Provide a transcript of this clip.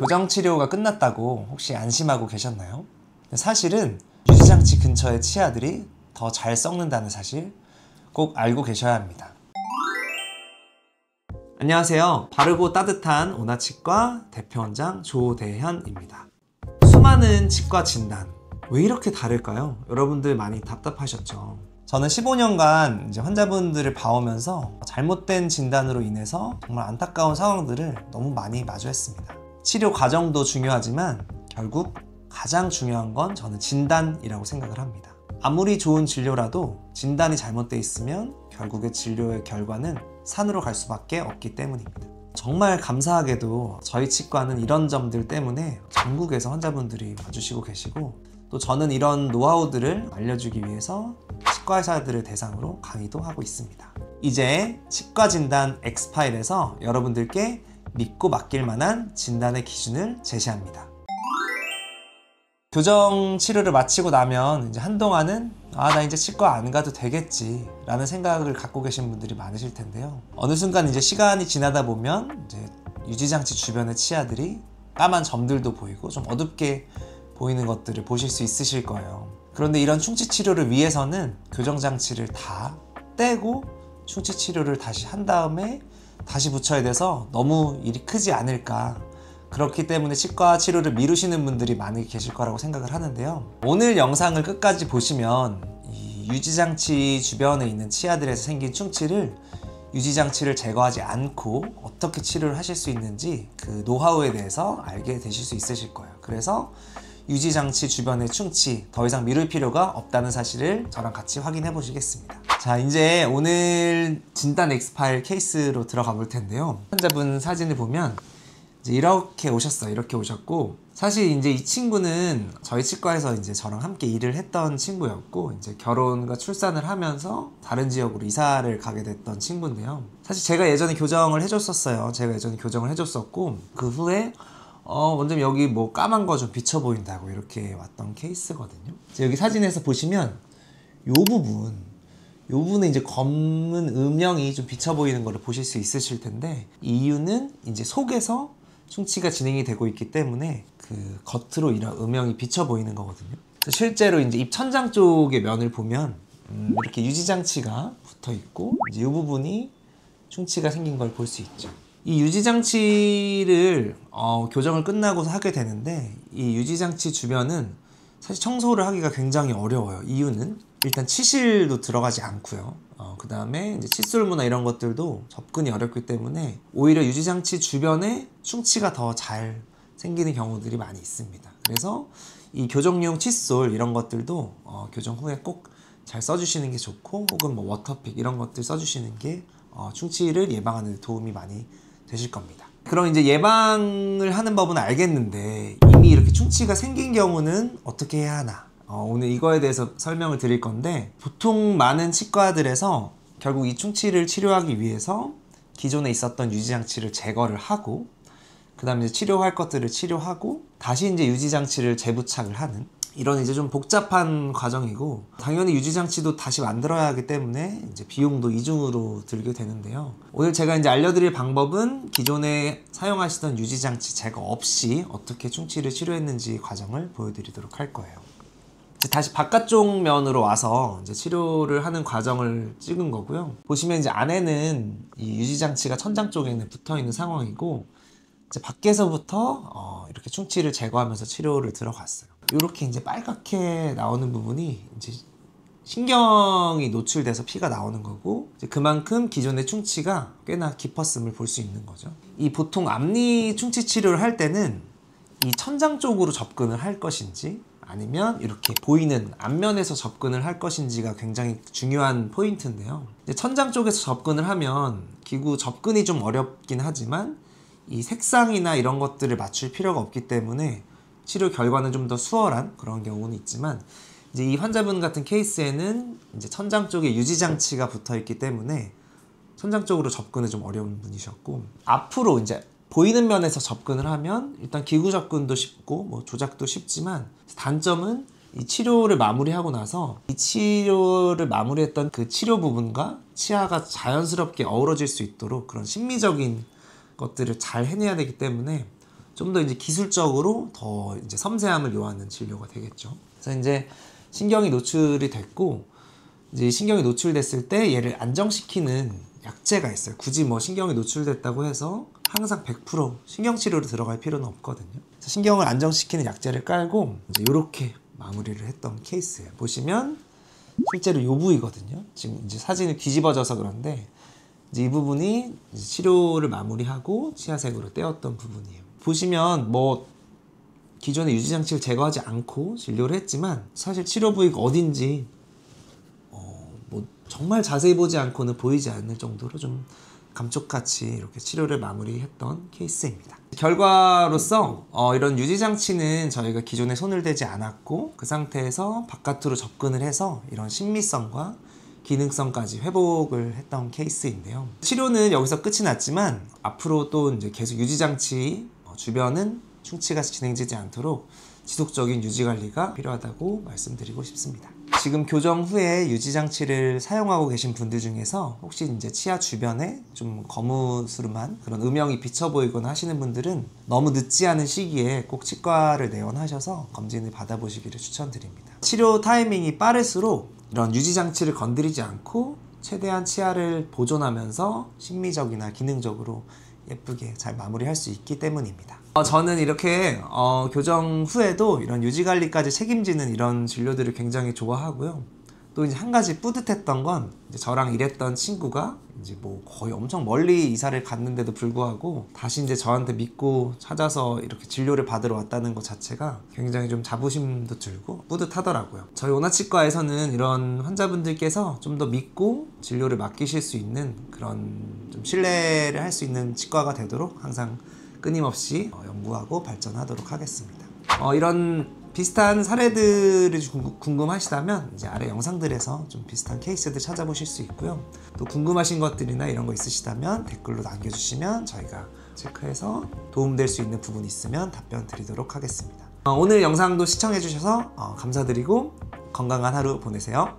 교정 치료가 끝났다고 혹시 안심하고 계셨나요? 사실은 유지장치 근처의 치아들이 더 잘 썩는다는 사실 꼭 알고 계셔야 합니다. 안녕하세요. 바르고 따뜻한 오나치과 대표원장 조대현입니다. 수많은 치과 진단, 왜 이렇게 다를까요? 여러분들 많이 답답하셨죠? 저는 15년간 이제 환자분들을 봐오면서 잘못된 진단으로 인해서 정말 안타까운 상황들을 너무 많이 마주했습니다. 치료 과정도 중요하지만 결국 가장 중요한 건 저는 진단이라고 생각을 합니다. 아무리 좋은 진료라도 진단이 잘못되어 있으면 결국의 진료의 결과는 산으로 갈 수밖에 없기 때문입니다. 정말 감사하게도 저희 치과는 이런 점들 때문에 전국에서 환자분들이 와주시고 계시고, 또 저는 이런 노하우들을 알려주기 위해서 치과 의사들을 대상으로 강의도 하고 있습니다. 이제 치과 진단 엑스파일에서 여러분들께 믿고 맡길 만한 진단의 기준을 제시합니다. 교정 치료를 마치고 나면 이제 한동안은 나 이제 치과 안 가도 되겠지 라는 생각을 갖고 계신 분들이 많으실 텐데요. 어느 순간 이제 시간이 지나다 보면 이제 유지장치 주변의 치아들이 까만 점들도 보이고 좀 어둡게 보이는 것들을 보실 수 있으실 거예요. 그런데 이런 충치 치료를 위해서는 교정장치를 다 떼고 충치 치료를 다시 한 다음에 다시 붙여야 돼서 너무 일이 크지 않을까, 그렇기 때문에 치과 치료를 미루시는 분들이 많이 계실 거라고 생각을 하는데요. 오늘 영상을 끝까지 보시면 이 유지장치 주변에 있는 치아들에서 생긴 충치를 유지장치를 제거하지 않고 어떻게 치료를 하실 수 있는지 그 노하우에 대해서 알게 되실 수 있으실 거예요. 그래서 유지장치 주변의 충치 더 이상 미룰 필요가 없다는 사실을 저랑 같이 확인해 보시겠습니다. 자, 이제 오늘 진단 엑스파일 케이스로 들어가 볼 텐데요. 환자분 사진을 보면 이제 이렇게 오셨어요. 이렇게 오셨고, 사실 이제 이 친구는 저희 치과에서 이제 저랑 함께 일을 했던 친구였고, 이제 결혼과 출산을 하면서 다른 지역으로 이사를 가게 됐던 친구인데요. 사실 제가 예전에 교정을 해줬었어요. 그 후에 원장님 여기 뭐 까만 거 좀 비쳐 보인다고 이렇게 왔던 케이스거든요. 여기 사진에서 보시면 요 부분에 이제 검은 음영이 좀 비쳐 보이는 거를 보실 수 있으실 텐데, 이 이유는 이제 속에서 충치가 진행이 되고 있기 때문에 그 겉으로 이런 음영이 비쳐 보이는 거거든요. 실제로 이제 입 천장 쪽의 면을 보면 이렇게 유지장치가 붙어 있고, 이제 이 부분이 충치가 생긴 걸 볼 수 있죠. 이 유지장치를 교정을 끝나고서 하게 되는데, 이 유지장치 주변은 사실 청소를 하기가 굉장히 어려워요. 이유는 일단 치실도 들어가지 않고요. 그 다음에 이제 칫솔무나 이런 것들도 접근이 어렵기 때문에 오히려 유지장치 주변에 충치가 더 잘 생기는 경우들이 많이 있습니다. 그래서 이 교정용 칫솔 이런 것들도 교정 후에 꼭 잘 써주시는 게 좋고, 혹은 뭐 워터픽 이런 것들 써주시는 게 충치를 예방하는 데 도움이 많이 되실 겁니다. 그럼 이제 예방을 하는 법은 알겠는데, 이미 이렇게 충치가 생긴 경우는 어떻게 해야 하나? 오늘 이거에 대해서 설명을 드릴 건데, 보통 많은 치과들에서 결국 이 충치를 치료하기 위해서 기존에 있었던 유지장치를 제거를 하고, 그 다음에 이제 치료할 것들을 치료하고, 다시 이제 유지장치를 재부착을 하는 이런 이제 좀 복잡한 과정이고, 당연히 유지장치도 다시 만들어야 하기 때문에 이제 비용도 이중으로 들게 되는데요. 오늘 제가 이제 알려드릴 방법은 기존에 사용하시던 유지장치 제거 없이 어떻게 충치를 치료했는지 과정을 보여드리도록 할 거예요. 이제 다시 바깥쪽 면으로 와서 이제 치료를 하는 과정을 찍은 거고요. 보시면 이제 안에는 이 유지장치가 천장 쪽에는 붙어 있는 상황이고, 이제 밖에서부터 이렇게 충치를 제거하면서 치료를 들어갔어요. 이렇게 이제 빨갛게 나오는 부분이 이제 신경이 노출돼서 피가 나오는 거고, 이제 그만큼 기존의 충치가 꽤나 깊었음을 볼 수 있는 거죠. 이 보통 앞니 충치 치료를 할 때는 이 천장 쪽으로 접근을 할 것인지 아니면 이렇게 보이는 앞면에서 접근을 할 것인지가 굉장히 중요한 포인트인데요. 이제 천장 쪽에서 접근을 하면 기구 접근이 좀 어렵긴 하지만 이 색상이나 이런 것들을 맞출 필요가 없기 때문에 치료 결과는 좀 더 수월한 그런 경우는 있지만, 이제 이 환자분 같은 케이스에는 이제 천장 쪽에 유지장치가 붙어 있기 때문에 천장 쪽으로 접근이 좀 어려운 분이셨고, 앞으로 이제 보이는 면에서 접근을 하면 일단 기구 접근도 쉽고 뭐 조작도 쉽지만, 단점은 이 치료를 마무리하고 나서 이 치료를 마무리했던 그 치료 부분과 치아가 자연스럽게 어우러질 수 있도록 그런 심미적인 것들을 잘 해내야 되기 때문에 좀 더 이제 기술적으로 더 이제 섬세함을 요하는 진료가 되겠죠. 그래서 이제 신경이 노출이 됐고, 이제 신경이 노출됐을 때 얘를 안정시키는 약제가 있어요. 굳이 뭐 신경이 노출됐다고 해서 항상 100% 신경치료로 들어갈 필요는 없거든요. 그래서 신경을 안정시키는 약제를 깔고 이제 이렇게 마무리를 했던 케이스예요. 보시면 실제로 이 부위거든요. 지금 이제 사진을 뒤집어져서 그런데 이제 이 부분이 이제 치료를 마무리하고 치아색으로 떼었던 부분이에요. 보시면 뭐 기존의 유지장치를 제거하지 않고 진료를 했지만 사실 치료 부위가 어딘지 뭐 정말 자세히 보지 않고는 보이지 않을 정도로 좀 감쪽같이 이렇게 치료를 마무리했던 케이스입니다. 결과로서 이런 유지장치는 저희가 기존에 손을 대지 않았고 그 상태에서 바깥으로 접근을 해서 이런 신미성과 기능성까지 회복을 했던 케이스인데요. 치료는 여기서 끝이 났지만 앞으로 또 이제 계속 유지장치 주변은 충치가 진행되지 않도록 지속적인 유지관리가 필요하다고 말씀드리고 싶습니다. 지금 교정 후에 유지장치를 사용하고 계신 분들 중에서 혹시 이제 치아 주변에 좀 거무스름한 그런 음영이 비쳐 보이거나 하시는 분들은 너무 늦지 않은 시기에 꼭 치과를 내원하셔서 검진을 받아보시기를 추천드립니다. 치료 타이밍이 빠를수록 이런 유지장치를 건드리지 않고 최대한 치아를 보존하면서 심미적이나 기능적으로 예쁘게 잘 마무리할 수 있기 때문입니다. 저는 이렇게 교정 후에도 이런 유지관리까지 책임지는 이런 진료들을 굉장히 좋아하고요. 또 이제 한 가지 뿌듯했던 건 이제 저랑 일했던 친구가 이제 뭐 거의 엄청 멀리 이사를 갔는데도 불구하고 다시 이제 저한테 믿고 찾아서 이렇게 진료를 받으러 왔다는 것 자체가 굉장히 좀 자부심도 들고 뿌듯하더라고요. 저희 오나치과에서는 이런 환자분들께서 좀 더 믿고 진료를 맡기실 수 있는 그런 좀 신뢰를 할 수 있는 치과가 되도록 항상 끊임없이 연구하고 발전하도록 하겠습니다. 이런 비슷한 사례들이 궁금하시다면 이제 아래 영상들에서 좀 비슷한 케이스들 찾아보실 수 있고요. 또 궁금하신 것들이나 이런 거 있으시다면 댓글로 남겨주시면 저희가 체크해서 도움될 수 있는 부분이 있으면 답변 드리도록 하겠습니다. 오늘 영상도 시청해주셔서 감사드리고 건강한 하루 보내세요.